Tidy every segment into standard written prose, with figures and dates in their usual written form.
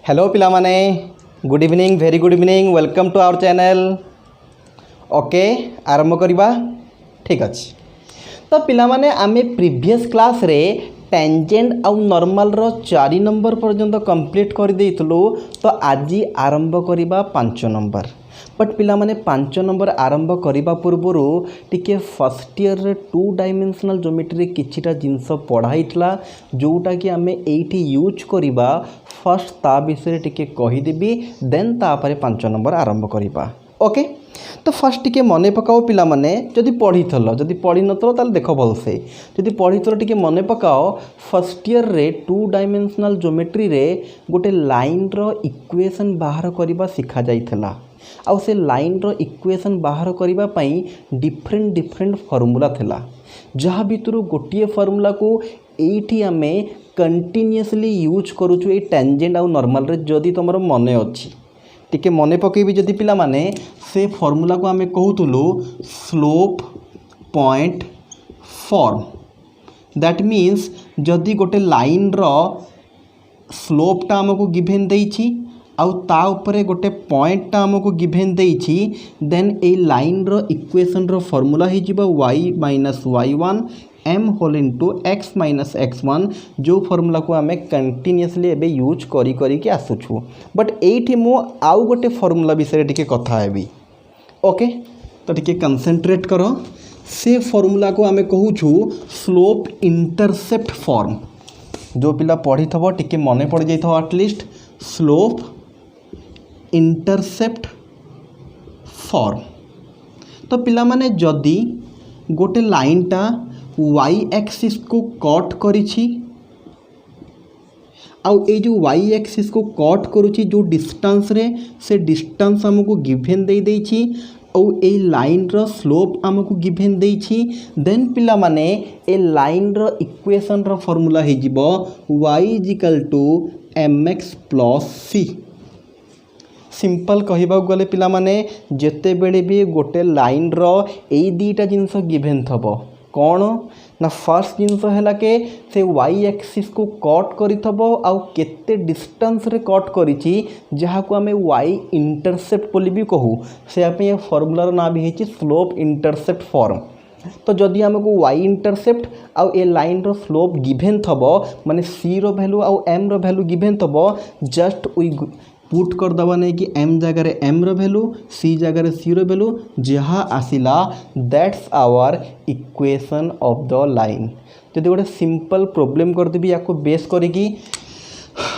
Hello पिला माने good evening very good evening welcome to our channel. Okay आरंभ करवा ठीक अच्छे। तो पिला माने आमे प्रीवियस क्लास रे टेंजेंट आउ नॉर्मल रो 4 नंबर पर्यंत कंप्लीट कर देइतलु। तो आज आरंभ करवा 5 नंबर। बट पिला माने 5 नंबर आरंभ करने पूर्वर टिके फर्स्ट ईयर रे 2 डायमेंशनल ज्योमेट्री किछिटा जिनस पढ़ाईला जोटा कि आमे एठी यूज करवा। फर्स्ट ता विषय टिके कहीदेवी देन तापर 5 नंबर आरंभ करवा। ओके तो फर्स्ट टिके मने पकाओ पिला माने जदि पढ़ीथलो जदि पढ़ी नथलो ताले देखो भलसे जदि पढ़ीथलो टिके मने पकाओ। फर्स्ट ईयर रे 2 डायमेंशनल ज्योमेट्री रे गोटे लाइन रो इक्वेशन बाहर करवा सिखा जाइथला। आउ से लाइन रो इक्वेशन बाहर करबा पई डिफरेंट फॉर्मूला थिला। जहाँ भितर गोटे फॉर्मूला को एठी आमे कंटिन्यूअसली यूज करूछु ए टेंजेंट आउ नॉर्मल रे। जदि तुमरो मने अछि टिके मने पकेबी जदि पिला माने से फॉर्मूला को आमे कहूतुलु slope point form. That means जदि गोटे लाइन रो स्लोप टा हमको गिवन देइछि आउ ता उपरे गोटे पॉइंट टा हमको गिवन देइछि देन ए लाइन रो इक्वेशन रो फॉर्मूला ही जिबो y - y1 m whole into x - x1 जो फॉर्मूला को आमे कंटिन्यूअसली एबे यूज करी के आसुछु। बट एठी मो आउ गोटे फॉर्मूला विषय टिके कथा हेबी। ओके तो टिके कंसंट्रेट करो। से फॉर्मूला को आमे कहूछु स्लोप इंटरसेप्ट फॉर्म। जो पिला पढ़ी थबो टिके मने पड़ जाई थबो एटलीस्ट स्लोप इंटरसेप्ट फॉर्म। तो पिला माने जदि गोटे लाइन टा y एक्सिस को कट करिछि आउ ए जो y एक्सिस को कट करुछि जो डिस्टेंस रे से डिस्टेंस हमको गिवन दे देछि और ए लाइन रो स्लोप हमको गिवन देछि। देन पिला माने ए लाइन रो इक्वेशन रो फॉर्मूला हे जिवो y = mx + c। सिंपल कहबा गले पिला माने जेते बेले भी गोटे लाइन रो ए दीटा जिनस गिवन थबो कौन ना फर्स्ट जिनस हैला के से y एक्सिस को कट करिथबो आउ केते डिस्टेंस रे कट करिछि जहा को हमें y इंटरसेप्ट बोली भी कहू। से आपे ये फार्मूला रो नाम भी हेछि स्लोप इंटरसेप्ट फॉर्म। तो जदि हमको y इंटरसेप्ट आउ ए लाइन रो स्लोप गिवन थबो माने c रो वैल्यू आउ m रो वैल्यू गिवन थबो जस्ट वी पुट कर दबा नहीं कि m जगह m रो वैल्यू c जगह c रो वैल्यू जहाँ आसिला that's our equation of the line. जदि गोटे सिंपल प्रॉब्लम कर देबी याको बेस करिकी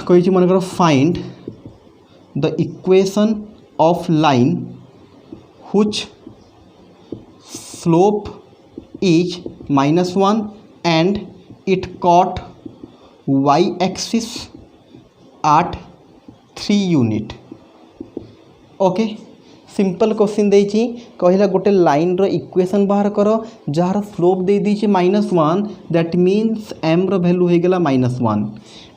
कहि मन कर find the equation of line which slope is -1 and it cut y axis at 3 unit. Okay simple question देइछि कहला गोटे लाइन रो इक्वेशन बाहर करो जार स्लोप दे दीछि -1 दैट मीन्स m रो वैल्यू हो गेला -1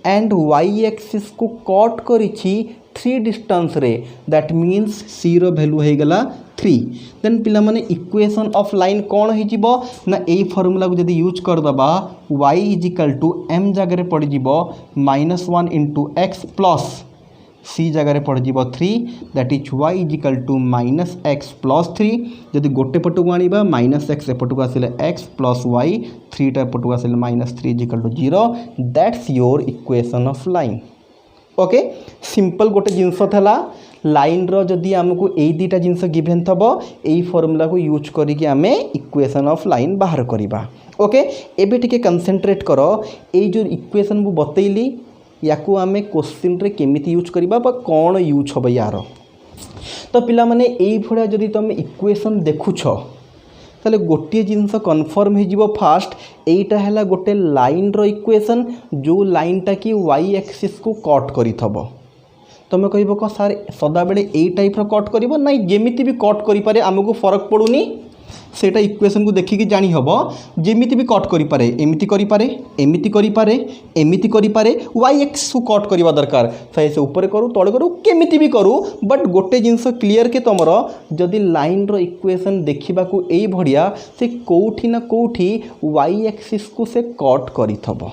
एंड y एक्सिस को कट करिछि 3 डिस्टेंस रे दैट मीन्स c रो वैल्यू हो गेला 3। देन पिला माने इक्वेशन ऑफ लाइन कौन हो जिवो ना ए फार्मूला को जदि यूज कर दबा y = m जगह पड़ जिवो -1 * x प्लस c जगह पड़ जिवो 3 दैट इज y = -x + 3। जदि गोटे पट को आनिबा -x एपट को आसिले x + y 3 टा पट को आसिले -3 = 0 that's your equation of line. Okay simple गोटे जिनस थला लाइन रो जदि हमको ए दीटा जिनस गिवन थबो एई फार्मूला को यूज करिके आमे इक्वेशन ऑफ लाइन बाहर करिबा। ओके एबे टिके कंसंट्रेट करो ए जो इक्वेशन को बतैली याकू आमे क्वेश्चन रे केमिति यूज करिबा बा कोन यूज होबा यार। तो पिला माने एई भडा जदि तुम इक्वेशन देखुछो ताले गोटे जिनस कन्फर्म हो जिवो फास्ट एटा हैला गोटे लाइन रो इक्वेशन जो लाइन टा कि y एक्सिस को कट करिथबो। तुम कहबो को सर सदा बेले ए टाइप रो कट करिवो नाही जेमिति भी कट करि पारे हमको फरक पडुनी सेटा इक्वेशन को देखिकी जानी हबो जेमिति भी कट करि पारे एमिति करि पारे एमिति करि पारे एमिति करि पारे y एक्सिस को कट करिवा दरकार से ऊपर करू तळे करू केमिति भी करू बट गोटे जिंस क्लियर के तमरो जदि लाइन रो इक्वेशन देखिबा को एई भडिया से कोठी ना कोठी y एक्सिस को से कट करिथबो।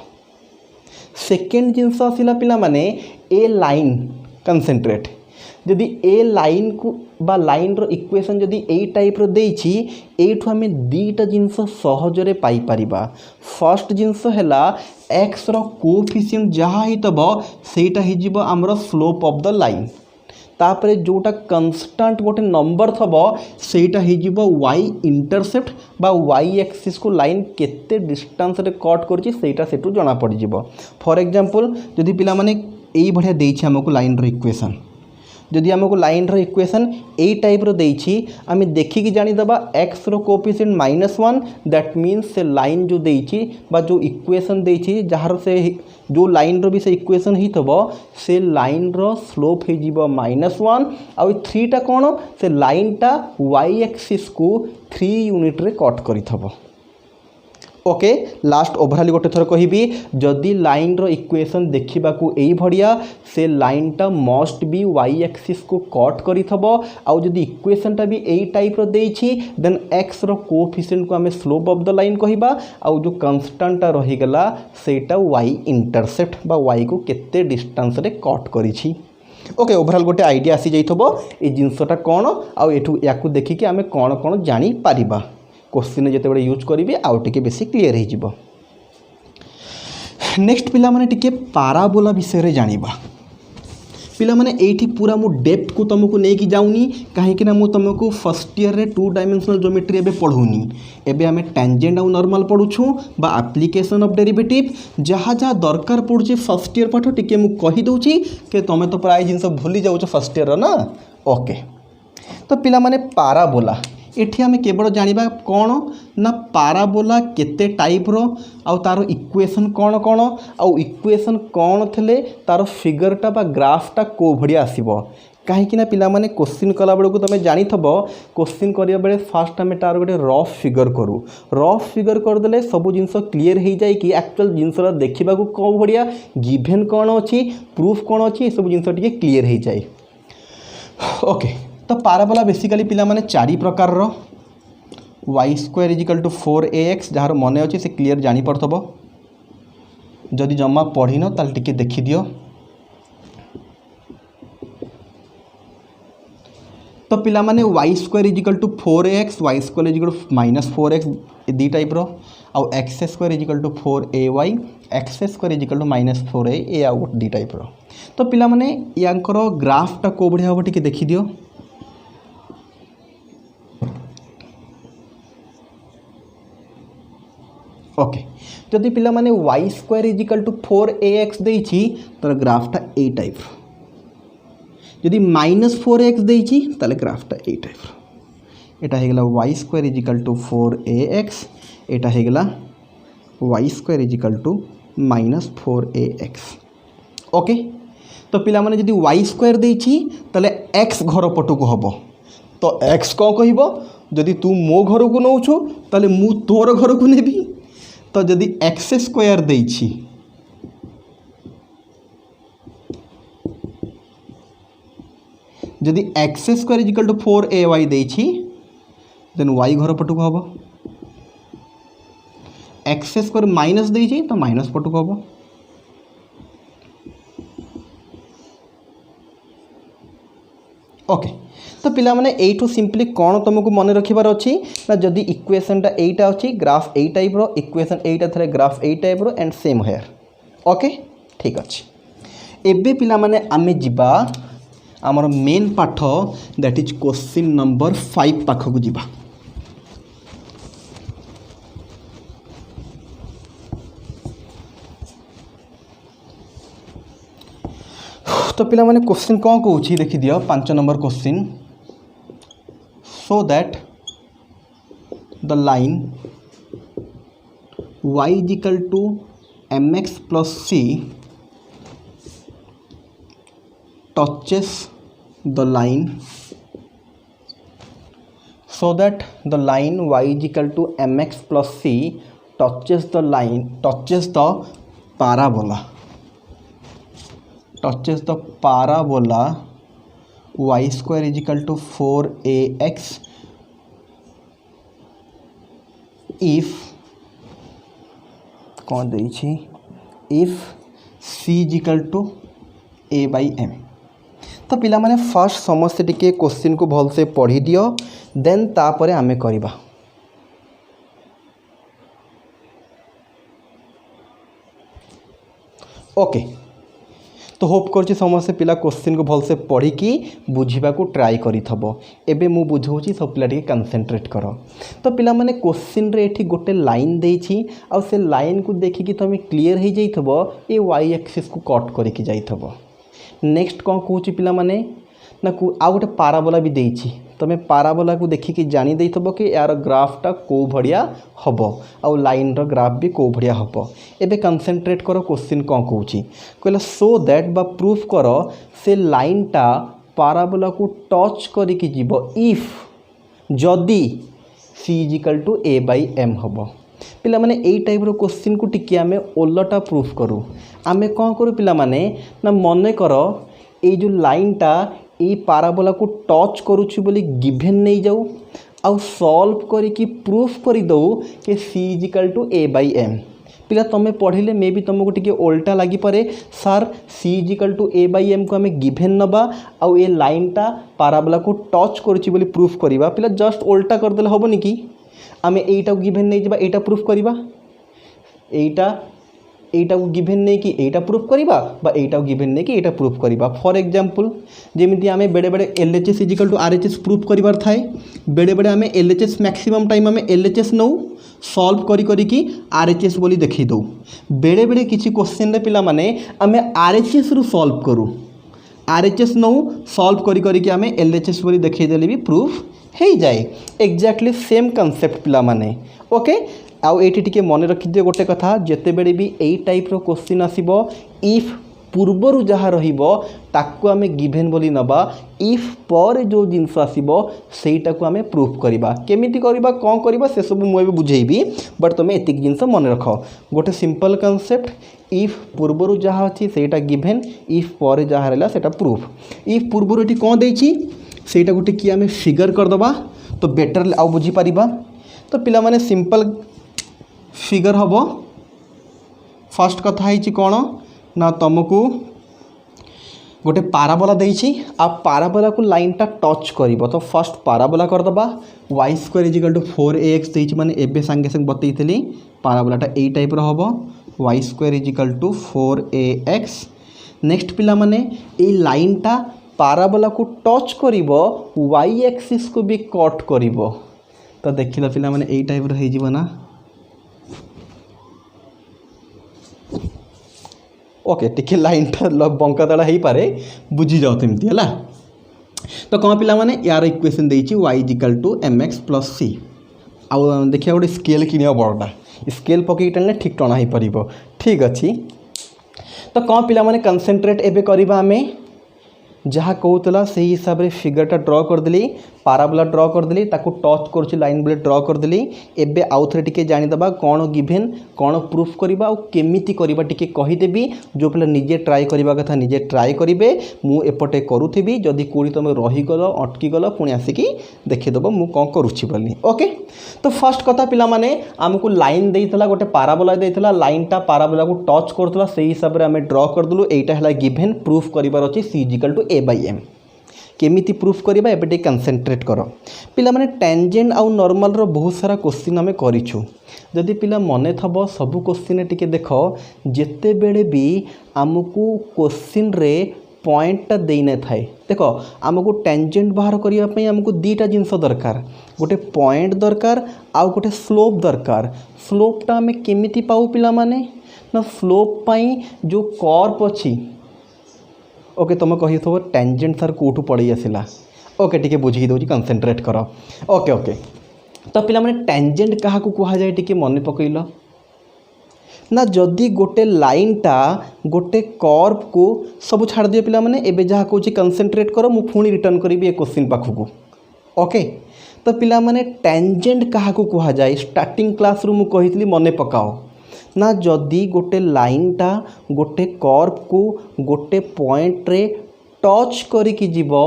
सेकेंड जिनस आसिला पिला माने ए लाइन कंसेंट्रेट जदि ए लाइन को बा लाइन रो इक्वेशन जदि ए टाइप रो देइछि एठु हमें दीटा जिंस सहजरे पाई परिबा। फर्स्ट जिंस हैला एक्स रो कोएफिशिएंट जहाँ ही तब सेटा ही जिवो हमरो स्लोप ऑफ द लाइन तापरे जोटा कंस्टेंट गोटे नंबर थबो सेटा ही जिवो y इंटरसेप्ट बा y एक्सिस को लाइन केते डिस्टेंस रे कट करछि सेटा सेटु जणा पड़ जिवो। फॉर एग्जांपल जदि पिला माने एई बढ़िया देइछि हमको लाइन रो इक्वेशन जदि आमको लाइन रो इक्वेशन ए टाइप रो देइछि आमे देखिकी जानि दबा x रो कोएफिशिएंट -1 दैट मीन्स से लाइन जो देइछि बा जो इक्वेशन देइछि जहार से जो लाइन रो भी से इक्वेशन ही थबो से लाइन रो स्लोप हे जीवो -1 आ 3 टा कोन से लाइन टा y एक्सिस को 3 यूनिट रे कट करि थबो। ओके लास्ट ओवरऑल गोटे थर कहिबी जदि लाइन रो इक्वेशन देखिबा को एई भड़िया से लाइन टा मस्ट बी y एक्सिस को कट करि थबो आ जदि इक्वेशन टा भी एई टाइप रो देइछि देन x रो कोएफिशिएंट को हमें स्लोप ऑफ द लाइन कहिबा आ जो कांस्टेंट टा रहि गला सेटा y इंटरसेप्ट बा y को केते डिस्टेंस रे कट करिछि। ओके ओवरऑल गोटे आइडिया आसी जाइथबो ए जिंसटा कोन आ एठु याकू देखिकि हमें कोन कोन जानि पारिबा क्वेश्चन जिते बड़े यूज करी आउ टे बेसी क्लीयर हो। नेक्स्ट पिला माने टिके पाराबोला विषय रे जानिबा। पिला माने एठी पूरा मु डेप्थ को तुमको नहीं जाऊनी कहीं मु तुमको फर्स्ट ईयर रे 2 डायमेंशनल ज्योमेट्री एबे पढ़ूनी एबे हमें टेंजेंट आउ नॉर्मल पढ़ुछु बा एप्लीकेशन ऑफ डेरिवेटिव जहाँ जहाँ दरकार पड़ुछि फर्स्ट ईयर पाठ टिके मु कहि दउछि के तुम तो प्राय जिनस भूली जाउछ फर्स्ट ईयर ना। ओके तो पिला माने पाराबोला एठी हमें केवल जानिबा कौन ना पाराबोला केते टाइप रो आउ तारो इक्वेशन कौन कौन आउ इक्वेशन कौन थले तारो फिगरटा बा ग्राफटा को भड़िया आसीबो कहीं ना पिला माने क्वेश्चन कला बेलू तुम जानी क्वेश्चन करिया बेले फास्ट हमें तार गोटे रफ फिगर करूँ रफ फिगर करदे सब जिन क्लीयर हो जाए कि एक्चुअल जिनसा देखा कौन बढ़िया गिभेन कौन अच्छी प्रूफ कौन अच्छी सब जिन क्लीयर हो जाए। ओके तो पाराबोला बेसिकली पिला माने 4 प्रकार रो y square is equal to 4ax जार मन अच्छे से क्लीयर जानी पड़थबो जदि जमा पढ़िन ताल टिके देखि दियो। तो पिला माने y square is equal to 4ax y square is equal to -4x दी टाइप रो आउ x square is equal to 4ay x square is equal to -4a ए आउ दी टाइप रो। तो पिला माने यांकर ग्राफटा को बढ़िया हो टिके देखि दियो। ओके जदि पिला माने y square is equal to 4ax देइछि तर ग्राफटा ए टाइप जदि -4x देइछि ताले ग्राफटा ए टाइप एटा हे गेला y square is equal to 4ax एटा हे गेला y square is equal to -4ax। Okay तो पिला माने जदि y स्क्वायर देइछि ताले x घर पटु को हबो तो x को कहिबो जदि तू मो घर को नउछु ताले मु तोर घर को नेबी तो जदि एक्स स्क्वायर देइछि जदि x square is equal to 4ay देइछि देन y घर पटु को हबो एक्स स्क्वायर माइनस देइछि तो माइनस पटु को हबो। ओके तो पिला माने एठू सिंपली कौन तुमको मन रखिबार अच्छी ना जदि इक्वेशनटा एटा अच्छी ग्राफ ए टाइप रो इक्वेशन एटा थरे ग्राफ ए टाइप रो एंड सेम हेयर। ओके ठीक अच्छे एबे पिला माने आमे जिबा आमर मेन पाठ दैट इज क्वेश्चन नंबर 5 पाख को जिबा। तो पिला माने क्वेश्चन कौन कहूँ देखी दियो 5 number question so that the line y is equal to mx plus c touches the line so that the line y is equal to mx plus c touches the parabola y square is equal to 4ax if कौन देइछि if c is equal to a by m तो पिला माने first समस्ते टिके question को भल से पढ़ी दियो देन तापरे आमे करिबा। ओके तो होप करछि समस्ते पिला क्वेश्चन को भल से पढ़ी कि बुझीबा को ट्राई करी थबो। एबे मु बुझौछि सब पिला टिके कंसंट्रेट करो। तो पिला माने क्वेश्चन रे एठी गोटे लाइन देछि आ से लाइन को देखि कि तमे क्लियर हे जाइथबो ए वाई एक्सिस को कट करि कि जाइथबो। नेक्स्ट कौन कहूँ पिला माने ना आ गोटे पाराबोला भी देछि तमे पाराबोला को देखिकी जानी देइथबो कि यार ग्राफटा को भड़िया हबो आ लाइन रो ग्राफ भी को भड़िया हबो। एबे कंसंट्रेट करो क्वेश्चन कौन कहूँ कहला सो दैट बा प्रूफ करो से लाइनटा पाराबोला को टच करिकी जीवो इफ जदि c is equal to a by m हबो। पिला माने एई टाइप रो क्वेश्चन को टिके आमे ओलटा प्रूफ करू। आमे कौन करू पिला माने ना मने करो ए जो लाइनटा ये पाराबोला को टच करुछि बोली गिवन नहीं जाऊ आउ सॉल्व करिकी प्रूफ कर दो कि c is equal to a by m. पिला तमे पढ़िले मे भी तुमको टिके उल्टा लगी पारे sir c is equal to a by m को आमे गिवन नबा आउ ए लाइनटा पाराबोला को टच करुछि बोली प्रूफ करिबा। पिला जस्ट उल्टा कर देले होबो नि कि आमे एटा गिवन नहीं जबा एटा प्रूफ करिबा एटा को गिवन नहीं कि एटा प्रूफ करिबा बा एटा को गिवन नहीं कि एटा प्रूफ करिबा। फॉर एग्जांपल जेमिति आमे बेडे बेडे LHS is equal to RHS proof करिवार थाए बेडे बेडे आमे एलएचएस मैक्सिमम टाइम आमे एलएचएस नौ सॉल्व करी कि आरएचएस बोली देखै दो। बेडे बेडे किछि क्वेश्चन रे पिला माने आमे आरएचएस रु सॉल्व करू आरएचएस नौ सॉल्व करी कि आमे एलएचएस बोली देखै देले भी प्रूफ हे जाए। एग्जैक्टली सेम कांसेप्ट पिला माने। ओके आउ एटी टिके मन रखिदिए गोटे कथा जेते बेले भी एई टाइप रो क्वेश्चन आसीबो इफ पूर्वरु जहाँ रहिबो ताकू आमे गिवन बोली नबा इफ पर जो जिनस आसीबो सेटा को आमे प्रूफ करिबा। केमिति करिबा कोन करिबा से सब मु एबे बुझेइबी बट तमे एतिक जिनस मन रख। गोटे सिंपल कांसेप्ट इफ पूर्वरु जहाँ अछि सेटा गिवन इफ पर जहाँ रहला सेटा प्रूफ। इफ पूर्वरु एटी कोन देछि सेटा गोटे कि आमे फिगर कर दबा तो बेटर आउ बुझी परिबा। तो पिला माने सिंपल फिगर हबो। फर्स्ट कथा है कौन ना तुमको गोटे पाराबोला देछि आ पाराबोला को लाइनटा टच करिवो तो फर्स्ट पाराबोला कर दबा y square is equal to 4ax देछि माने एबे संगे संग बतैतली पाराबोलाटा ए टाइप रो हबो y square is equal to 4ax। Next पिला माने ए लाइनटा पाराबोला को टच करिवो y एक्सिस को भी कट करिवो तो देखिला पिला माने ए टाइप रो हे जीवो ना। ओके टिके लाइन बंका तड़ा हो पारे बुझी जाओ तमती है। तो कौन पिला माने यार इक्वेशन देछि y equal to mx plus c आउ देखिए गोटे स्केल किनिया बड़टा स्केल पकई टाणे ठीक टणा हो पार ठीक अच्छी। तो कौन पिला माने कंसंट्रेट एबे करिबा आमे जहाँ कहूला से हिसाब से फिगरटा ड्र करदेली पाराबोला ड्र करदेली ताकू टच कर लाइन बोले ड्र करदेली। एबे आउ थे टिके जानिदबा कौन गिवन कौन प्रूफ करबा आ केमिति करबा टिके कहिदेबी जो पिला निजे ट्राई करबा कथा निजे ट्राई करिवे मु एपटे करूथिबी जदि कोडी तुम रहीगल अटकी गल पुणी आसिकी देखिदेव मु कौन करुछि बोली। ओके तो फर्स्ट कथा पिला माने आमको लाइन देइतला गोटे पाराबोला देइतला लाइनटा पाराबोला को टच करतला से हिसाब से आम ड्र करदेलु एटा हला गिवन प्रूफ करिवार अछि c is equal to a by m. केमिति प्रूफ करिबा एबे टे कंसंट्रेट करो पिला माने टेंजेंट आउ नॉर्मल रो बहुत सारा क्वेश्चन आमे करिछु जदि पिला मने थबो सब क्वेश्चन टिके देखो जेते बेले भी आमको क्वेश्चन रे पॉइंटटा देने थाए देखो आमको टेंजेंट बाहर करिया पई आमको दीटा जिंस दरकार गोटे पॉइंट दरकार आउ गोटे स्लोप दरकार। स्लोपटा आमे केमिति पाऊ पिला माने ना स्लोप पई जो कर्व अछि ओके तुम कही थो टेंजेंट सर कौटू पड़े आसला। ओके टिके बुझी दूँ कंसंट्रेट कर। ओके ओके तो पिला माने टेंजेंट क्या कह जाए टिके मन पकईल ना जदि गोटे लाइनटा गोटे कर्व को सब छाड़ दिए पिला माने एबे जहाँ कहूँ कंसंट्रेट कर मु पुणी रिटर्न करी ए क्वेश्चन पाखक। ओके तो पिला माने टेंजेंट क्या कह जाए स्टार्टिंग क्लास रु मु कही मन पकाओ ना जदि गोटे लाइनटा गोटे कर्व को गोटे पॉइंट रे टच करिकी जीवो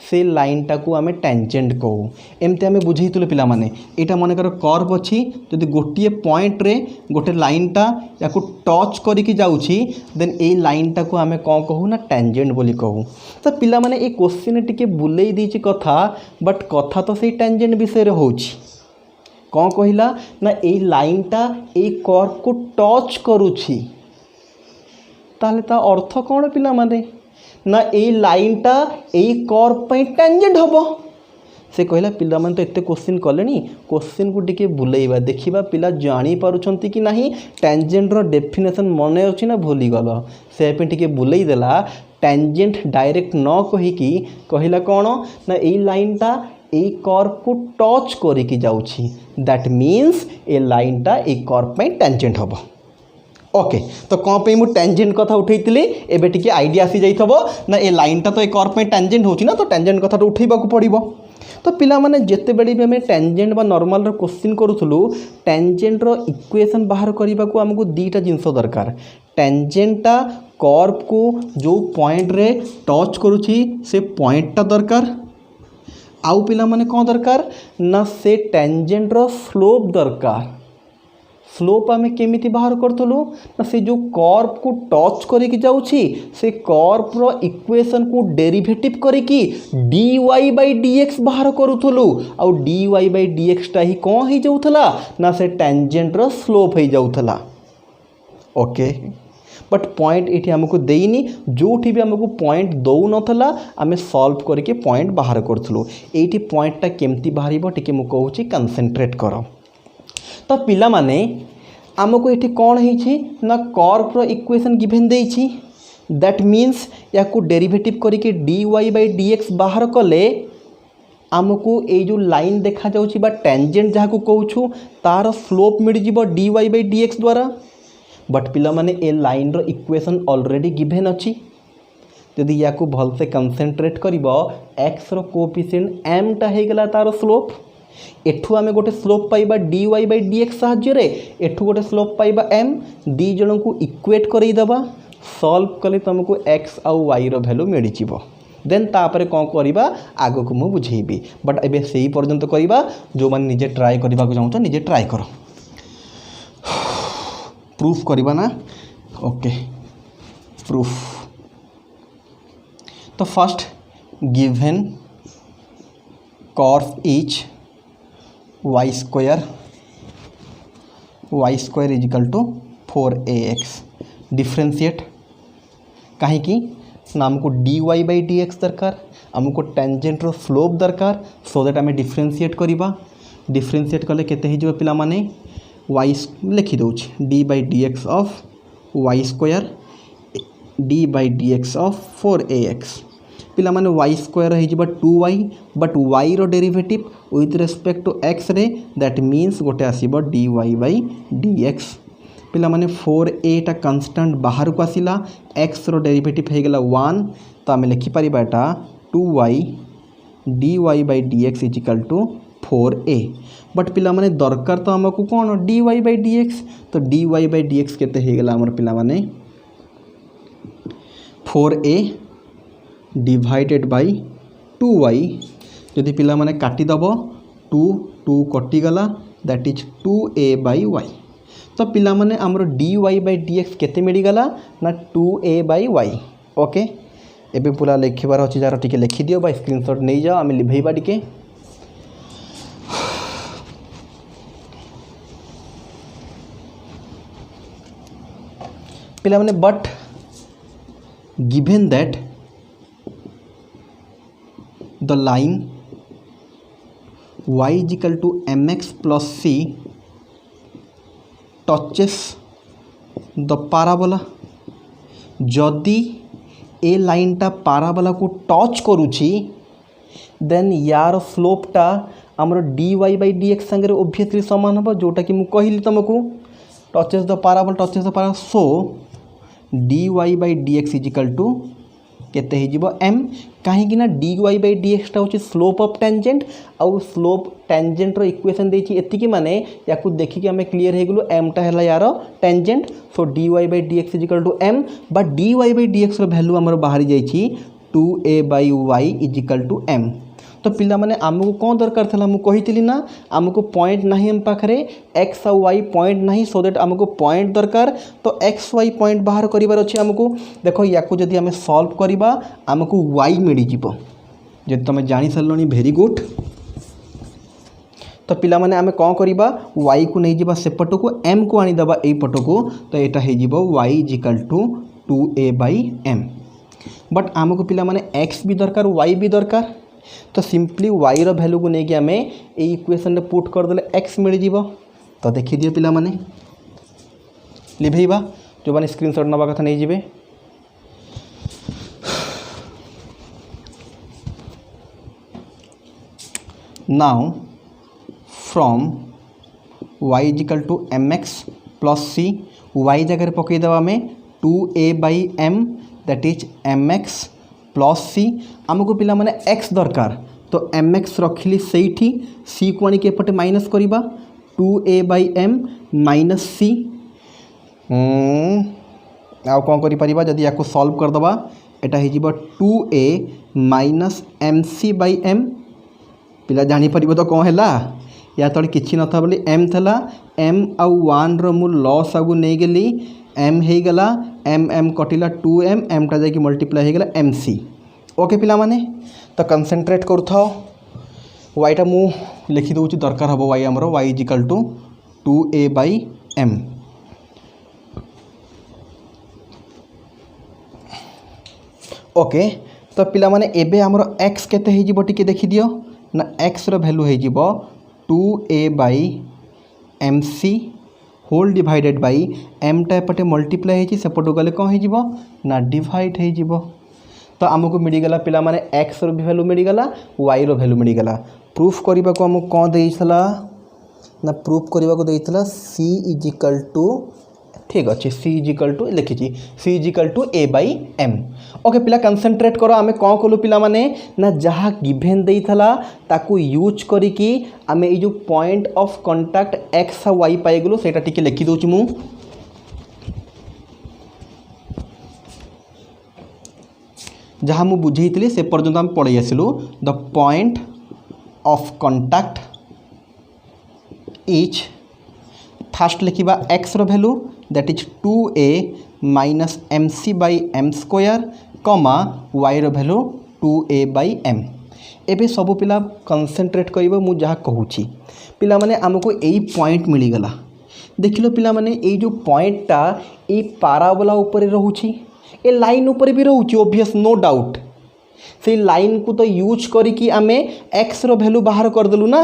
से लाइन टाकू आमे टेंजेंट कहू। एमती आमे बुझेइतले पिला माने एटा मनकर कर्व अछि जदि गोटे पॉइंट रे गोटे लाइनटा याकू टच करिकी जाउछि देन ए लाइन टाकू आमे कोन कहू ना टेंजेंट बोली कहू। तो पिला माने ए क्वेश्चन टिके बुलेई दीची कथा बट कथा तो से टेंजेंट विषय रे होउछि। कौन कहला ना ए लाइनटा ए कर्व को टच करुछि ताले ता अर्थ कौन पिला माने ना ए लाइनटा ए कर्व पे टेंजेंट हबो। से कहला पिला माने तो एते क्वेश्चन कलेनी क्वेश्चन को टिके बुलेइबा देखिबा पिला जानी पारुछंती कि नाही टेंजेंट रो डेफिनेशन मने अछि ना भूली गलो से पे टिके बुलेई देला। टेंजेंट डायरेक्ट न कही कि कहला कौन ना ए लाइनटा ए कर्व को टच करिकी जाउछि दैट मीन्स ए लाइनटा ए कर्व पे टेंजेंट हबो। ओके तो कौन पे मु टेंजेंट कथा उठैतिली एबे टिके आईडिया आसी जाइथबो ना ए लाइनटा तो ए कर्व पे टेंजेंट होछि ना तो टेंजेंट कथा उठैबा को पड़िबो। तो पिला माने जेते बेली भी हमें टेंजेंट बा नॉर्मल रो क्वेश्चन करूथुलु टेंजेंट रो इक्वेशन बाहर करिबा को हमको दीटा जिंस दरकार। टेंजेंटा कर्व को जो पॉइंट रे टच करूछि से पॉइंटटा दरकार आउ पिला माने कौन दरकार ना से टेंजेंट रो स्लोप दरकार। स्लोप आमे केमिति बाहर करथुलु ना से जो कर्व को टच करिकी जाउछि से कर्व रो इक्वेशन को डेरिवेटिव करिकी dy/dx बाहर करूथुलु आउ dy/dx टा ही कोन हे जाउथला ना से टेंजेंट रो स्लोप हे जाउथला। ओके बट पॉइंट ये आमको देनी जो भी आमको पॉइंट दौ नथला आमे सॉल्व करके पॉइंट बाहर करथुलु एठी पॉइंटटा केमती बाहरिबो टिके मु कहूची कंसंट्रेट करो। तो पिला माने आमको ये कौन है ना कर्व रो इक्वेशन गिवन देछि दैट मीन्स या को डेरिवेटिव करके dy/dx बाहर कले आमको ये जो लाइन देखा जाउछि बा टेंजेंट जहाँ को कहूछु तार स्लोप मिल जिवो dy/dx द्वारा। बट पिला माने ए लाइन रो इक्वेशन ऑलरेडी गिवन अछि यदि या को भल से कंसंट्रेट करिवो x रो कोएफिशिएंट m टा हे गेला तार स्लोप एठू आमे गोटे स्लोप पाइबा dy/dx साहाय्य रे एठू गोटे स्लोप पाइबा m दी जन को इक्वेट करई दबा सॉल्व कले तुमको x आउ y रो वैल्यू मिल जिवो देन तापरे कौन करिबा आगो को मु बुझेबी बट एबे सेही पर्यंत करिबा जो माने निजे ट्राई करबा को चाहू निजे ट्राई करो प्रूफ करिबा ना। ओके प्रूफ तो first given curve is y square is equal to 4ax differentiate कहीं कि ना हमको dy/dx दरकार हमको टेंजेंट रो स्लोप दरकार सो दैट आम डिफरेंशिएट करिबा डिफरेंशिएट कले केते हे जो पिला माने y लिखि दउछि d/dx of y square d/dx of 4ax पिला माने y स्क्वायर हे जिबा 2y बट y रो derivative with respect to x रे दैट मीन्स गोटे आसीबो dy/dx पिला माने 4a टा कांस्टेंट बाहर को आसिला x रो डेरिवेटिव हे गेला 1 तो आमे लिखि परिबा एटा 2y dy/dx is equal to 4a but पिला माने दरकार तो हमको कौन dy/dx तो dy/dx केते हे गेला हमर पिला माने 4a डिवाइडेड बाय 2y यदि पिला माने काटी दबो 2 कटि गला दैट इज 2a/y तो पिला माने हमर dy/dx केते मिली गला ना 2a/y। ओके एबे पूरा लिखिबार अछि जार टिके लिखि दियो बा स्क्रीनशॉट नै जाओ आमे लिभैबा टिके पिला माने but given that the line y is equal to mx plus c touches the parabola जदि ए लाइनटा पाराबोला को टच करुछि देन यार स्लोपटा आमर dy/dx संगे ओब्वियसली समान हम जोटा कि मु कहली तुमको touches the parabola so dy/dx is equal to केते हे जिवो m कहीं ना dy/dx टा होची स्लोप ऑफ टेंजेंट आउ स्लोप टेंजेंट रो इक्वेशन देछि एतिकी माने याकू देखि कि हमें क्लियर हे गेलो m टा हैला यार tangent so dy/dx is equal to m but dy/dx रो वैल्यू हमर बाहरी जाइछि 2a/y = तो पिला माने आमको कौन दरकार था मुझे ना आमको पॉइंट नहीं हम पाखे एक्स आ वाई पॉइंट नहीं सो दैट आमको पॉइंट दरकार तो एक्स वाई पॉइंट बाहर करार अच्छे आमको देख या जदि आम सॉल्व करवा आमको वाई मिल जी तुम जानी सारे भेरी गुड तो पिला माने आमे कौन करवा वाई को नहीं जावा सेपट को एम को आनीदबा यही पट को तो यहाँ हो वाई = 2a/m बट आमको पिला माने एक्स भी दरकार वाई भी दरकार तो सिंपली वाई रो वैल्यू को लेकिन आम इक्वेशन रे पुट करदे एक्स मिल जीवो तो देखी दिए पिला माने लिभेइबा जो माने स्क्रीनशॉट नवा कथा नहीं जीवे now from y = mx + c y जगह पकईदेवा आम 2a/m that is mx + c आमको पिला माने x दरकार तो mx रखिली सेठी c को आनिक एपटे माइनस करवा 2a/m - c आउ कौन करिपरिबा जदि याको सॉल्व करदबा एटा हो 2a - mc/m पिला जानी परिबो तो कौन है या तले किसी न था बोली एम थला एम आउ 1 रो मु लॉस आगु नहीं गली एम हो गला एम कटिला 2m एमटा जाकि मल्टीप्लाई हो गला mc ओके पिला माने तो कंसंट्रेट करूथाओ वाईटा मु लिखि दउची दरकार हबो वाई हमरो y = 2a/m ओके तो पिला माने एबे हमरो x केते हे जिवो टिके देखि दियो ना x रो वैल्यू हे जिवो 2a/mc whole divided by m टा एपटे मल्टीप्लाई होती सेपटू गले कौन हो ना डिवाइड हो तो आमको मिलगला पिला माने x रो वैल्यू मिलगला y रो वैल्यू मिलगला प्रूफ करने को आमको कौन देइछला ना प्रूफ करने को देइछला c = ठीक अच्छे c = लिखी c = a/m ओके पिला कंसंट्रेट करो आमे कौन कलु पिला माने ना जहाँ गिभेन देइथला ताकू यूज करिकी आमे ए जो पॉइंट ऑफ कांटेक्ट x आ y पाई गलो सेटा टिके लिखि दोची मु जहाँ मु बुझेइतली से पर्यंत हम पढ़ी आसिलु the point of contact is first लिखा x रो value that is 2a - mc/m² कमा y रो वैल्यू 2a/m एबे सब पिला कंसंट्रेट करिबो मु जहाँ कहूची पिला माने हमको यही पॉइंट मिलगला देखिलो पिला माने ये जो पॉइंटटा ये पाराबोला ऊपर रहूची ए लाइन ऊपर भी रहूची ऑब्वियस नो डाउट से लाइन को तो यूज करिकी आमे x रो वैल्यू बाहर कर देलु ना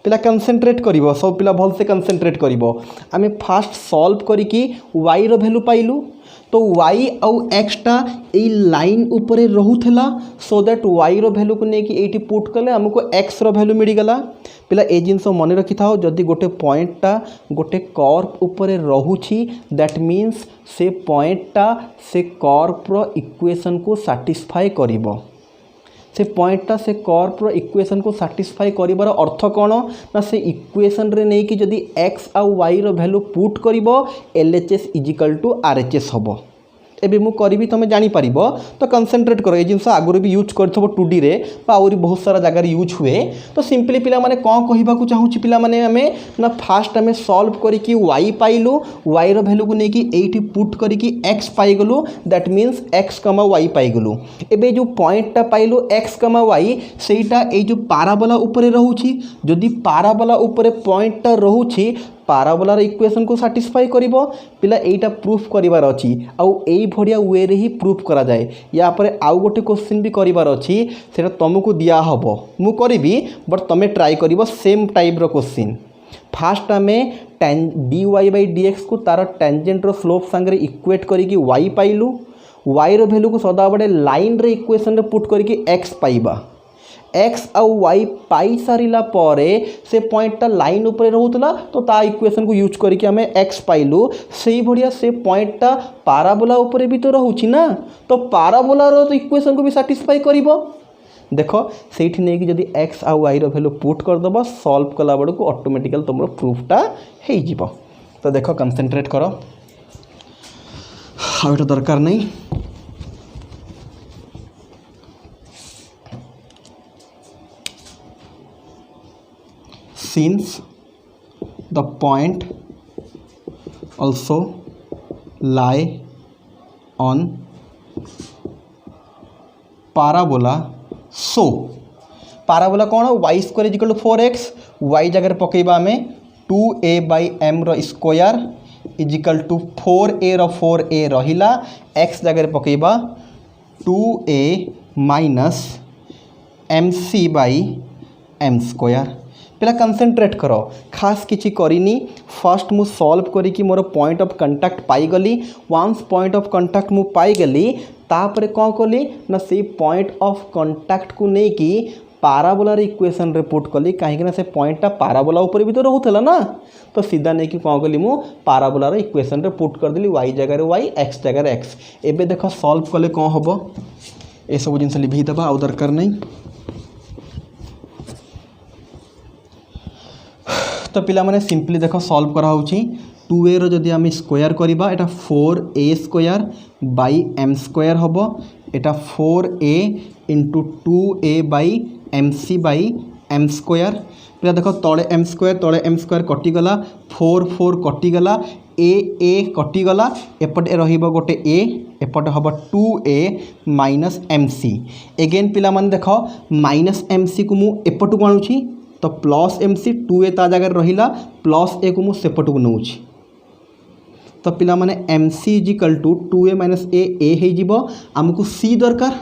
पिला कंसंट्रेट करिवो सब पिला भल से कंसंट्रेट करिवो आमे फास्ट सॉल्व करिकी y रो वैल्यू पाइलु तो y आउ x टा ए लाइन ऊपर रहूला सो दैट y रो वैल्यू को लेकिन ये पुट कले हमको x रो वैल्यू मिलगला पिला ए जिनस मन रखि था जदि गोटे पॉइंटटा गोटे कर्व ऊपर रहूची दैट मीन्स से पॉइंटटा से कर्व रो इक्वेशन को सैटिस्फाई करिवो से पॉइंटटा से कर्व इक्वेशन को सैटिस्फाई करिवार अर्थ कौन ना से इक्वेशन रे नहीं कि जदि x आ y रो वैल्यू पुट करिवो LHS = RHS हबो एबे मु करी तुम जापर तो कंसंट्रेट कर जिनस आगुरी भी यूज कर 2D रे आउरी बहुत सारा जगार यूज हुए तो सिंपली पिला माने कौन कहवाक चाहूँगी पिला माने आमे ना फास्ट आमे सॉल्व करिकी y पाइलु y रो वैल्यू को लेकिन एठी पुट करिकी x पाइगलु दैट मीन्स x, y पाइगलु एबे जो पॉइंटटा पाइलु x, y सेटा ए जो पाराबोला ऊपर रहूची जदि पाराबोला ऊपर पॉइंटटा रहूची पाराबोलार इक्वेशन को सैटिस्फाई करिवो पिला एटा प्रूफ करिवार अछि आउ एई भडिया वे रे ही प्रूफ करा जाए या परे आउ गोटे क्वेश्चन भी करिवार अछि सेटा तुमको दिया हबो मु करिवि बट तमे ट्राई करिवो सेम टाइप रो क्वेश्चन फास्ट आमे dy/dx को तार टेंजेंट रो स्लोप संगे इक्वेट करिकी y पाइलु y रो वैल्यू को सदा बडे लाइन रे इक्वेशन रे पुट करिकी x पाइबा x आउ y पाई सारिला परे से पॉइंटटा लाइन ऊपर रहउतला तो ता इक्वेशन को यूज करके हमें x पाइलु सेही भडिया से पॉइंटटा पाराबोला ऊपर भी तो रहउची ना तो पाराबोला रो तो इक्वेशन को भी सैटिस्फाई करिवो देखो सेठी नै कि जदि x आउ y रो वैल्यू पुट कर दबो सॉल्व कला बड को ऑटोमेटिकल तुमरो प्रूफटा हे जिवो तो देखो कंसंट्रेट करो आ एटा दरकार नहीं since the point also lie on parabola, so parabola कौन y square is equal to 4x, y जगह पकेबा आम 2a/m square is equal to 4a 4a रहिला, x जगह पकेबा 2a माइनस mc/m स्क्वायर। पिला कंसंट्रेट कर, खास किसी करनी, फर्स्ट मु सॉल्व करी कि मोर पॉइंट ऑफ कंटाक्ट पाईगली। वंस पॉइंट ऑफ कंटाक्ट मु पाईगली तापर कौन कली ना से पॉइंट ऑफ कंटाक्ट को लेकिन पाराबोलार इक्वेशन रे पुट कली, कहीं से पॉइंटटा पाराबोला ऊपर भी तो रोला ना, तो सीधा नहीं कि कौन कली मु पाराबोलार इक्वेशन रे पुट करदेली y जगह y x जगह x। एबे देख सॉल्व कले कौन हम ये सब जिन लिभेदेबा आउ दरकार नहीं। तो पिला माने सिंपली देख सॉल्व करा होची 2a रो जदि आम स्क्वायर करबा एटा 4a square by m square हम, एटा 4a into 2a by mc/m square. पिला देख तले m स्क्वायर कटिगला, 4 कटिगला, a कटिगला, एपटे रहिबो गोटे a, एपटे हम 2a माइनस mc। एगेन पिला माने देख माइनस mc को मु एपटू आणुची तो प्लस mc, 2a ता जगह रहिला, प्लस a को मु सेपटू नौची, तो पिला माने mc is equal to 2a minus a हो जिवो, आमको c दरकार,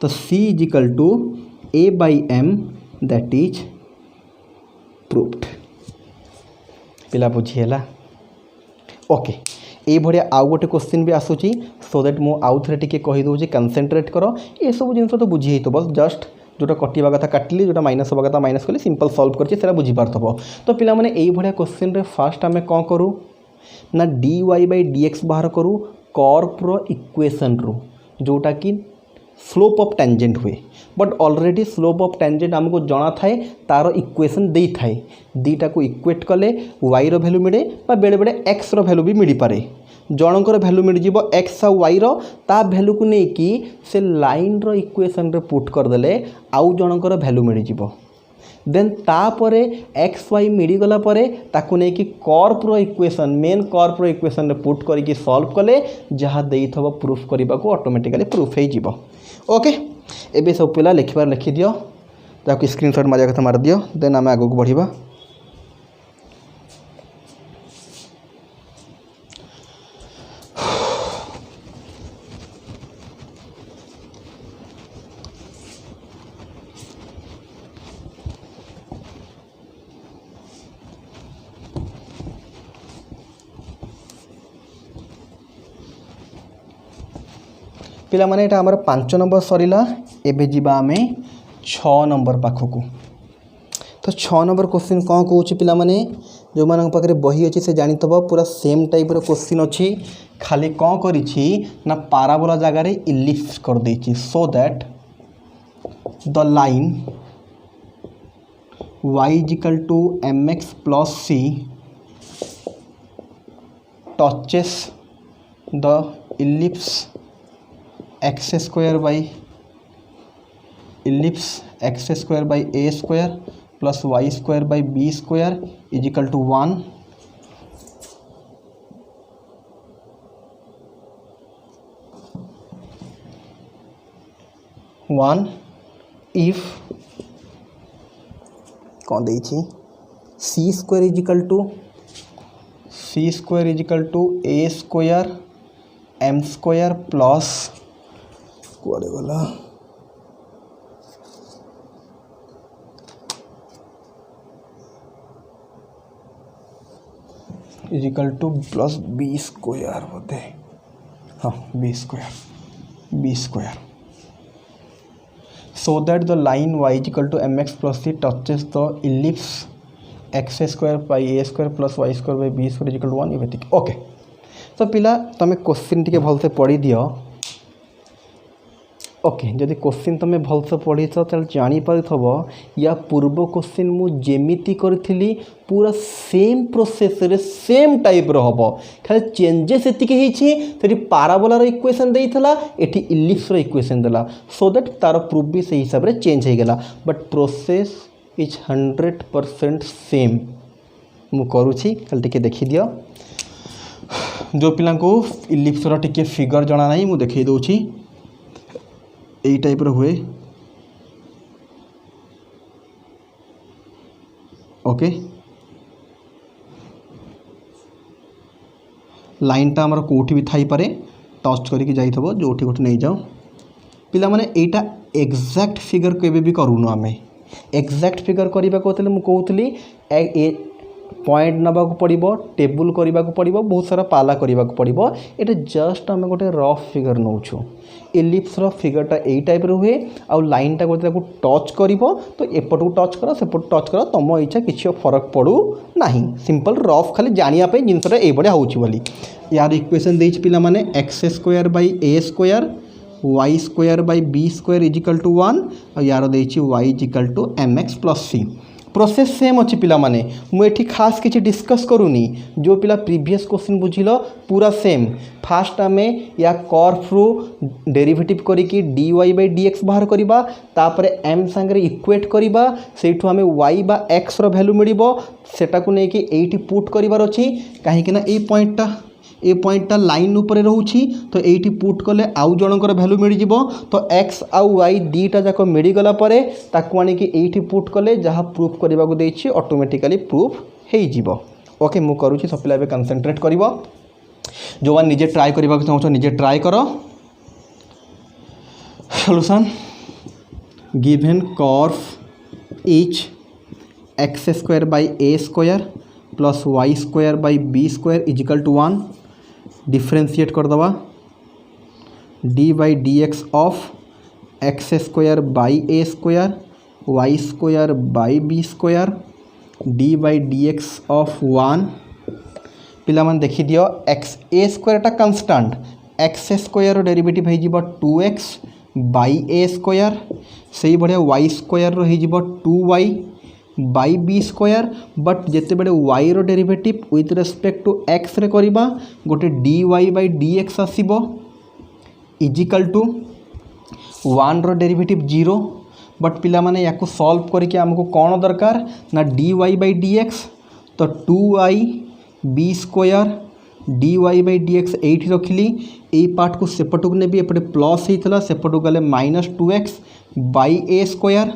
तो c is equal to a/m, that is proved. पिला बुझीगला? ओके, ये भाया आउ गोटे क्वेश्चन भी आसूची, सो दैट मु आउ थे टिके कहि दउची कंसंट्रेट करो, ये सब जिन तो बुझी तो बस जस्ट जोटा कटिवा कथा काटिली, जोटा माइनस हवा कथा माइनस कली, सिंपल सॉल्व करछि सेटा बुझी पारथबो। तो पिला माने एई भडिया क्वेश्चन रे फास्ट आमे कोन करू ना dy/dx बाहर करू कर्व रो इक्वेशन रो, जोटा कि स्लोप ऑफ टेंजेंट हुए, but already slope of tangent आमको जना थाए, तार इक्वेशन दे थाए, दीटा को इक्वेट कले y रो वैल्यू मिले बा बेले बेले x रो वैल्यू भी मिल पारे। जनकर वैल्यू मिल जीव x आ y रो, ता वैल्यू को लेकिन से लाइन रो इक्वेशन रे पुट कर देले आउ जनकर वैल्यू मिल जीव, देन तापरे एक्स वाई मिलगला परे ताकू नहीं कि कर्व रो इक्वेशन, मेन कर्व रो इक्वेशन रे पुट करके सॉल्व कले जहाँ देइथबो प्रूफ करबा को ऑटोमेटिकली प्रूफ हो जीव। ओके, एबे सब पिला लिखबार लिखि दियो, ताकू स्क्रीनशॉट मारिया कथा मार दियो, देन आम आगो बढ़िबा। पिला माने एटा हमर 5 नंबर सरीला, एबे जीवा आमे 6 नंबर पाखकू। तो 6 नंबर क्वेश्चन कौन कहूँ पिला माने, जो मान पाखे बही अच्छी से जानीथब पूरा सेम टाइप रो क्वेश्चन अच्छी, खाली कौन करिछि ना पाराबोला जगह रे इलिप्स कर देछि, so that the line y equal to mx plus c touches the ellipse x square by ellipse x square by a square plus y square by b square is equal to 1 if कौन देछि c square is equal to a square m square plus कुआडे गला is equal to plus b square बोधे, हाँ b square, so that the line y equal to mx plus c touches the ellipse x square by a square plus y square by b square equal to 1 एवं। Okay, तो पिला तुम question T भलसे पढ़ी दियो। Okay, जदि question तुम भलसे पढ़ीच तो जानीपारथब या पूर्व क्वेश्चन मु जेमिति करी पूरा सेम प्रोसेस रे सेम टाइप रो हबो, खाली चेंजेस एतिके हिछि सेठी पाराबोला रो इक्वेशन देइथला, एठी इलिप्स रो इक्वेशन देला, सो दैट तार प्रूफ भी सही हिसाब रे चेंज हो गला, बट प्रोसेस इज 100% सेम मु करुँची खाली टिके देखी दियो जो पिला को इलिप्सर टिके फिगर जना नहीं मु देखई दउची एई टाइप रो हुए ओके लाइन टा हमर कोठी भी थाई पारे टच करके जाई थबो जोठी गोटे नहीं जाओ पिला माने एटा एग्जैक्ट फिगर केबे भी करूनो आमे एग्जैक्ट फिगर करबा कहतले मु कहउतली ए पॉइंट नबाक पड़िबो टेबुल करबा पड़िबो बहुत सारा पाला करबा पड़िबो एटा जस्ट आमे गोटे रफ फिगर नउछु इलिप्स रो फिगरटा एई टाइप रो हुए आ लाइन टा गोटे ताको टच करिवो तो एपट को टच करो सेपट टच करो तम इच्छा किछि फरक पड़ू नाही सिंपल रफ खाली जानिया पे जिनसटा एई बडे होउची बोली यार इक्वेशन देइछ पिला माने x² / a² y² / b² is equal to 1 और यार देइछि y is equal to mx + c process same अच्छी पिला माने मुझे खास किसी डिस्कस करूनी जो पिला प्रीवियस क्वेश्चन बुझिल पूरा सेम फास्ट आम या कर्व रू डेरिवेटिव करिकी dy/dx बाहर करबा तापरे m संगे इक्वेट करबा सेठू आम y बा x रो वैल्यू मिलिबो सेटा को नेकी एठी पुट करिवार अछि काहे कि ना ए पॉइंटा लाइन ऊपर रोची तो ये पुट कले आउ जनकर भैल्यू मिल जिवो तो x आउ y दीटा जाक मिल गला परे ताकू आनी कि एठी पुट कले जहाँ प्रूफ करबा को देछि ऑटोमेटिकली प्रूफ हे जिवो ओके मु करूछि सब पिला बे कंसंट्रेट करिवो जो वन निजे ट्राई करबा को चाहो निजे ट्राई करो solution given curve is x² / a² plus y² / b² is equal to 1 differentiate कर दवा d/dx of x² / a² y² / b² d/dx of 1 पिला मन देखि दियो a² टा कांस्टेंट x² डेरिवेटिव हे जिवो 2x / a² सेही बढ़िया y² रो हे जिवो 2y by b² बट जिते बड़े y रो derivative with respect to x रे करिबा गोटे dy/dx आसीबो इजिकल टू 1 रो डेरिवेटिव 0 बट पिला माने याको सॉल्व करके हमको कौन दरकार ना dy/dx तो 2y b² dy/dx एठी रखिली ए पार्ट को सेपटू ने भी एपटे प्लस हेतला सेपटू गले -2x / a²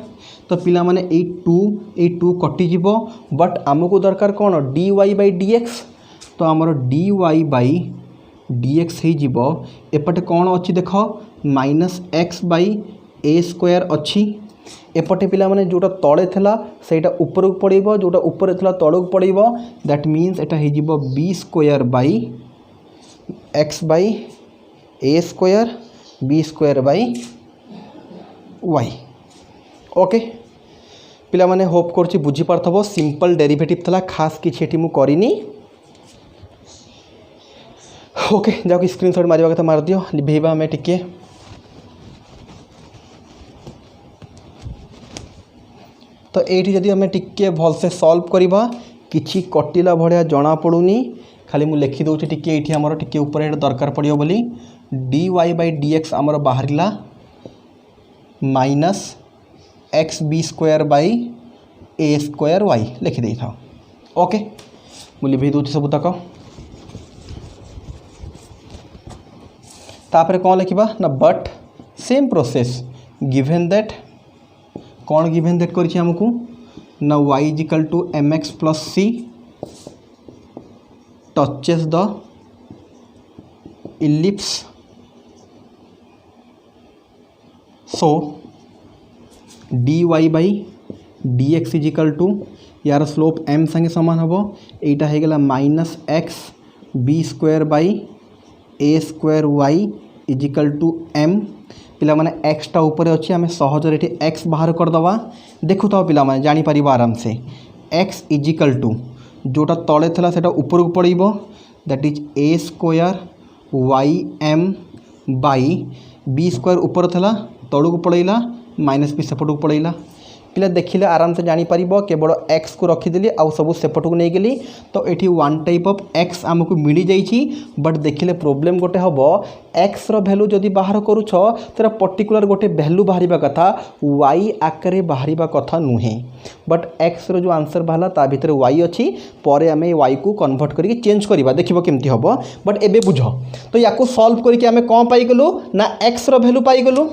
तो पिला माने ए 2 कटि जीवो बट आमको दरकार कौन dy/dx तो आमर dy/dx हे जीवो एपटे कौन अच्छी देख -x/a² अच्छी एपटे पिला माने जोटा तले थिला सेटा ऊपर को पड़िबो जोटा ऊपर थिला तळ को पड़िबो दैट मीन्स एटा हे जीवो b² / x/a² b² / y okay पिला माने होप करछि बुझी पारथबो सिंपल डेरिवेटिव थला खास किछि एठी मु करिनी ओके जाओ कि स्क्रीनशॉट मारिबा कथा मार दियो लिभेबा हमें टिके तो एठी जदि हमें टिके भल से सॉल्व करिबा किछि कटिला भड़िया जना पडुनी खाली मु लिखि दउछि टिके एठी हमर टिके ऊपर एटा दरकार पडियो बोली dy/dx हमर बाहरला -xb² / a² y लिखि देई था ओके मु लिखि दउछि सब तक तापर कौन लिखा ना but same process given that कौन गिवन दैट कर हमको ना y is equal to mx + c touches the ellipse so dy/dx is equal to यार स्लोप m संगे समान हम यहाँ हो गला -xb² / a² y is equal to m पिला माने x टा ऊपर अच्छी आम सहज x बाहर करदे देखु था पिला माने जानी पारिबो आराम से x इजिकल टू जोटा तले थला सेटा ऊपर को पड़िबो that is a² ym / b² ऊपर थला तळु को पड़ैला -b सेपट को पड़ैला पिला देखिले आराम से जानी परिबो केवल x को रखीदेली आउ सब सेपट को नहीं गली तो ये वन टाइप ऑफ x आमको मिल जाइए बट देखिले प्रोब्लेम गोटे हम x रो वैल्यू जदि बाहर करूछ तो पर्टिकुलर गोटे वैल्यू बाहर कथा y आकार बाहर कथा नुहे बट x रो जो आंसर बाहला ता भितर y अच्छी पर आम y को कन्वर्ट करके चेंज करवा देखिबो केमती हम बट एबे बुझ तो या सॉल्व करके आम कौन पाइगलु ना x रो वैल्यू पाइगलु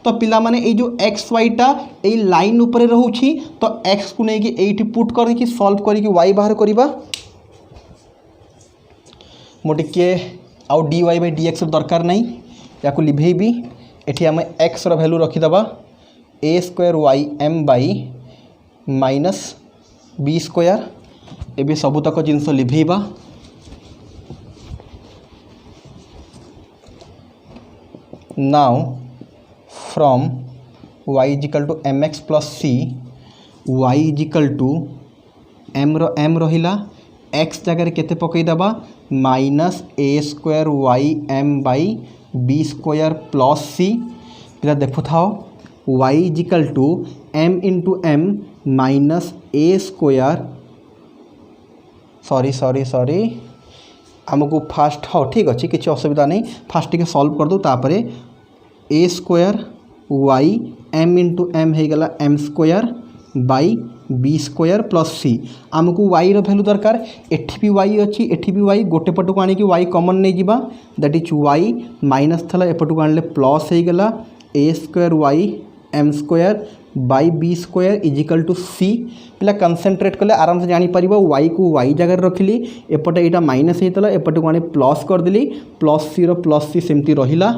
तो पिला माने ये जो एक्स वाईटा ये लाइन ऊपर रोची तो एक्स को लेकिन ये पुट करके सॉल्व करके वाई बाहर करवा मोटे आउ d y by d x दरकार नहीं या लिभेबी एठी आम एक्स रो वैल्यू रखीदबा a square y m by minus b square एबे सबुतक जिनस लिभेबा now from y is equal to mx plus c y is equal to m रहिला x जगह केते पकई दबा minus a square y m by b square plus c पिला देखु थाओ y is equal to m into m minus a square sorry आमको first हाँ ठीक अच्छे किसी असुविधा नहीं फास्ट टे सॉल्व कर दो तापरे a square y m into m हो गला m square by b square plus c आमको वाई रो वैल्यू दरकार एठी भी वाई अच्छी एठी भी वाई गोटे पट को आनिकी वाई कॉमन नहीं जीवा दैट इज वाई माइनस थला एपट को आनले प्लस हो गला a square y m square by b square is equal to c पिला कंसंट्रेट कले आराम से जानी परिबो वाई को वाई जगह रखिली एपटे एटा माइनस होता एपट को आनी प्लस करदेली प्लस सी रो प्लस सी सेमती रहिला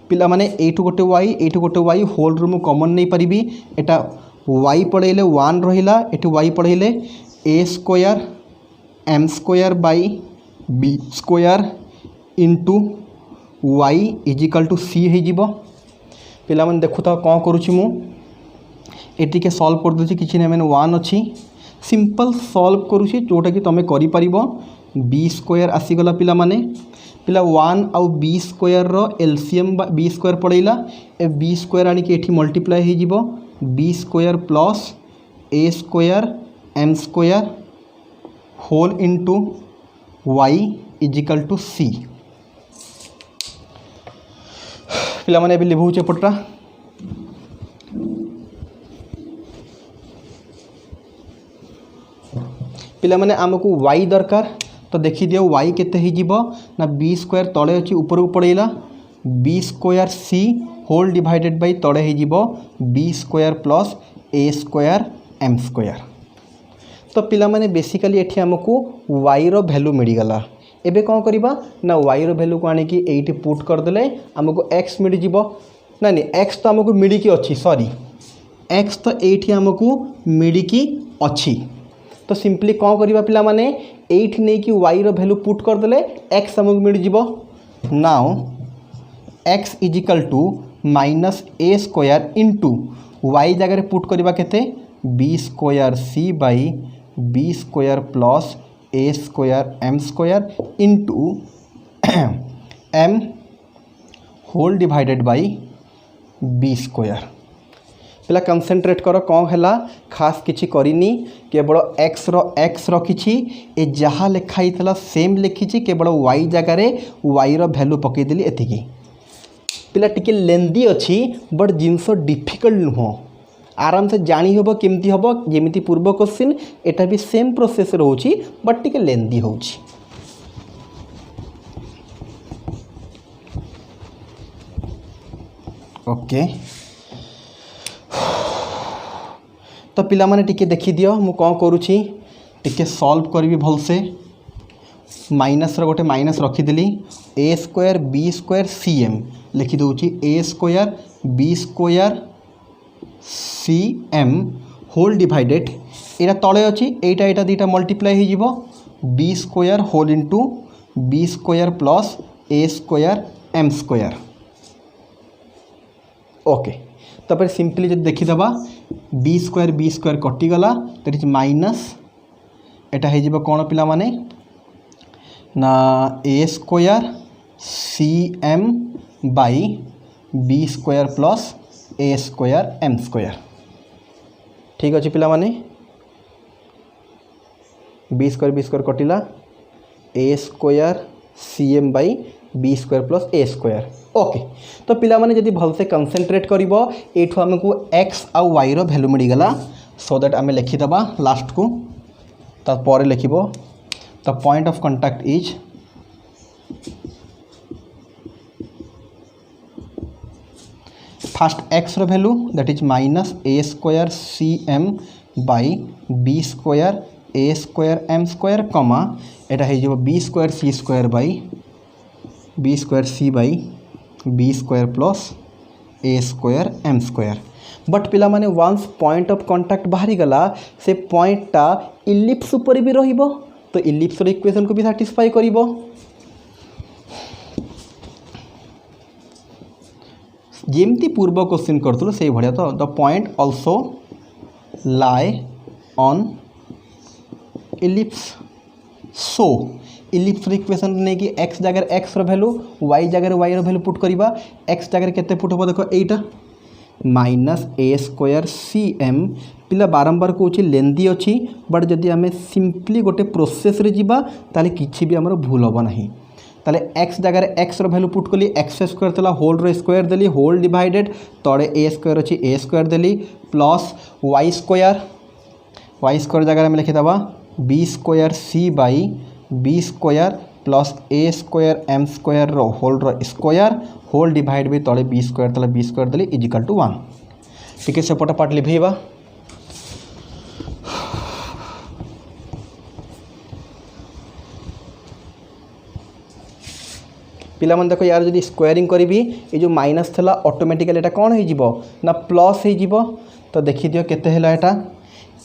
पिला माने एठू गोटे वाई होल रू कॉमन नहीं पारिबी एटा वाई पढ़ेले वन रहिला एठू वाई पढ़ेले a square m square by b square into y is equal to c हो जीवो पिला माने देखु तो कौन करुछि मु एटी के सॉल्व कर दूची किछि नै माने 1 अच्छी सिंपल सॉल्व करुछि जोटा कि तमे करि परिबो बी स्क्वायर आसीगला पिला माने पिला 1 आउ बी स्क्वायर रो एलसीएम बी स्क्वायर पड़ेला ए बी स्क्वायर आनी एठी मल्टीप्लाई हो जीवो b square plus a square m square whole into y is equal to c पिला माने एबे लिभौचे पटरा पिला माने आमको वाई दरकार तो देखी दियो वाई केते ही जीवो ना बी स्क्वायर तले अच्छी ऊपर को पड़ेला b square c whole divided by तले ही जीवो b square plus a square m square तो पिला माने बेसिकली एठी हमको वाई रो वैल्यू मिल गला एबे कौन करिबा ना वाई रो वैल्यू को आने की एठी पुट कर देले हमको एक्स मिल जीवो ना एक्स तो हमको मिल की अच्छी सॉरी एक्स तो एठी हमको मिल की अच्छी तो सिंपली कौन करिबा पिला माने एठी नहीं कि वाई रो वैल्यू पुट कर देले एक्स हमको मिल जीवो now x is equal to minus a square into y जगह पुट करवा केते b square c by b square plus a square m square into m whole divided by b square पिला concentrate कर कौन है खास किसी करनी केवल एक्स रखी ए जहाँ लिखाई सेम लिखी केवल वाई जगार वाई रो वैल्यू पकईदेली एतिकी पिला टिके लेंदी अच्छी बट जिनस डिफिकल्ट नुह आराम से जानी होबो केमती होबो जेमिति पूर्व क्वेश्चन एटा भी सेम प्रोसेस रोची बट टिके लेंदी होची ओके तो पिला माने टिके देखी दियो मु कौन करुछि टिके सॉल्व करबी भल से माइनस रो गोटे माइनस रखीदेली a square b square c m लिखी दूची a square b square c m whole divided एटा तले अच्छी एटा दुटा मल्टीप्लाई हो b square whole into b square plus a square m square okay तापर सिंपली जब देखीदबा बी स्क्वायर कटिगला दैट इज माइनस एटा हो कौन पिला माने ना a square c m by b square plus a square m square ठीक अच्छे पिला माने बी स्क्वायर कटिला a square c m by b square plus a square. Okay तो पिला माने जदि भलसे कंसेंट्रेट करिवो एठू हमको एक्स आउ वाई रो वैल्यू मिलगला सो दैट आम लिखिदेबा लास्ट को तापर लिखिबो the point of contact is first x रो value that is minus a square c m by b square a square m square comma एटा हो b square c square by b square c by b square plus a square m square. But पिला माने ones point of contact बाहरी गला से पॉइंटटा ellipse ऊपर भी रहिबो तो इलिप्स रो इक्वेशन को भी सैटिस्फाई करिवो। जेमती पूर्व क्वेश्चन करथुलो से भड़िया तो the point also lie on ellipse so ellipse equation नहीं कि एक्स जगह एक्स वैल्यू वाई जगह वाई वैल्यू पुट करवा एक्स जगह केते पुट हम देख एटा minus a square c M पिला बारंबार कौच लेंदी अच्छी बट जदि आम सिंपली गोटे प्रोसेस रे जीवा ताले किछि भी हमर भूल होबो नहीं ताले एक्स जगह एक्स वैल्यू पुट कली एक्स स्क्वायर थला होल रो स्क्वायर देली होल डिवाइडेड तड़े ए स्क्वायर अच्छी ए स्क्वायर देली प्लस वाई स्क्वायर जगह आम लिखिदेबा b square c by b square plus a square m square रो स्क्वायर होल डिवाइड भी तले बी स्क्वायर तले बी स्क्वायर देली इजिकल टू 1 टिके सेपट पार्ट लिभेबा पिला मन देखो यार जदि स्क्वायरिंग करी ये जो माइनस थला ऑटोमेटिकली एटा कौन हो ना प्लस हो तो देखि दियो केते हैला एटा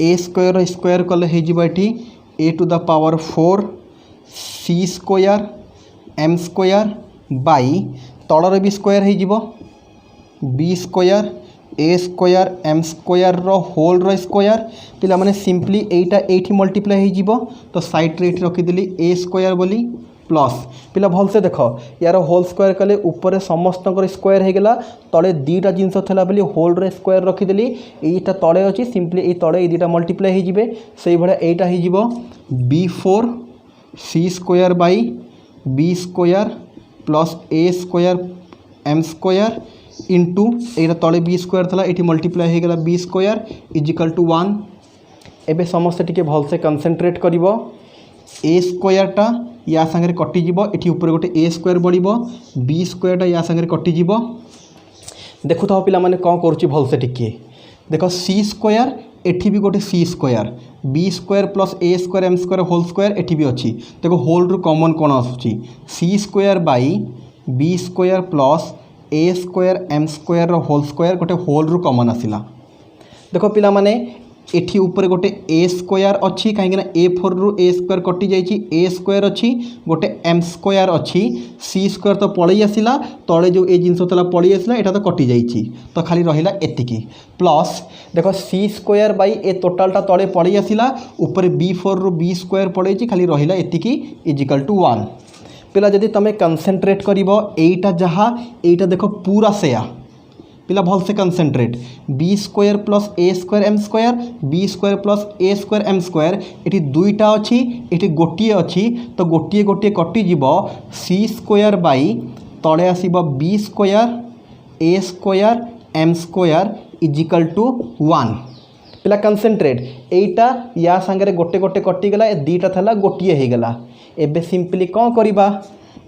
ए स्क्वायर स्क्वायर कले हो a to the power 4 c square m square by तलर भी स्क्वायर हो b square a square m square रो होल रो स्क्वायर पिला माने सिंपली एटा एठी मल्टीप्लाई हो तो साइड रे एठी रखिदेली ए स्क्वायर बोली प्लस पिला भल से देख यार होल स्क्वायर कले ऊपर समस्त स्क्वायर हो गला तले दीटा जिनस थला बोली होल रे स्क्वायर रखिदेली एटा तले अच्छी सिंपली ये तले दीटा मल्टीप्लाई हो से भाया एटा हो b4 c square by b square plus a square m square into एटा तले बी स्क्वायर थला ये मल्टीप्लाई हो गला बी स्क्वायर इजिकल टू 1 एबे समस्त टिके भल से कंसेंट्रेट करिवो ए स्क्वायरटा या संगे कटिज ये ऊपर गोटे ए स्क्वायर बढ़ो बी स्क्वायरटा या संगे कटिज देखु था पिला माने कौन करुच्ची भलसे टिके देख सी स्क्वायर एठी भी गोटे c square b square plus a square m square whole square एठी भी अच्छी देखो होल रु कॉमन कौन आसूची c square by b square plus a square m square whole square गोटे होल रु कॉमन आसिला देखो पिला माने एठी ऊपर गोटे ए स्क्वायर अच्छी कहीं ए 4 रु ए स्क्वायर कटि जाइए ए स्क्वायर अच्छी गोटे एम स्क्वायर अच्छी सी स्क्वायर तो पलि आसला तले जो ए जिनस तला पलि आसला एटा तो कटि जाइए तो खाली रहिला एतिकी प्लस देखो सी स्क्वायर बाई ए टोटालटा तले पलि आसला ऊपर b4 रु बी स्क्वायर पड़े खाली रहिला एतिकी इजिकल टू 1 पिला जदि तुम कंसेंट्रेट करिवो एटा जहाँ एटा देखो पूरा सेया पिला भल से concentrate b square plus a square m square b square plus a square m square ये दुईटा अच्छी ये गोटे अच्छी तो गोटे गोटे कटिज सी स्क्वायर बाई तले आसब b square a square m square is equal to 1 पिला कंसेंट्रेट एटा या संगे गोटे गोटे कटिगला दीटा थला गोटे हो गला एबे सिंपली कौन करिबा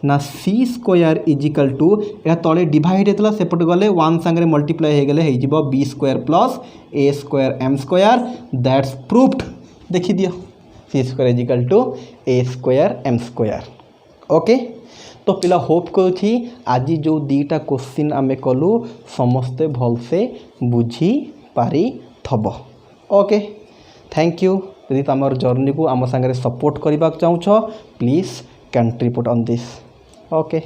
ना सी स्क्वायर इजिकल टू या तले डिवाइड होता सेपट गले 1 संगे मल्टीप्लाई हो गले हो b square plus a square m square that's proofed देखी दियो c square is equal to a square m square okay तो पिला होप करुँची आज जो दीटा क्वेश्चन आम कलु समस्ते भलसे बुझी पारि थब ओके थैंक यू यदि तुम जर्नी को आम सागर सपोर्ट करने चाहूँ please contribute on this okay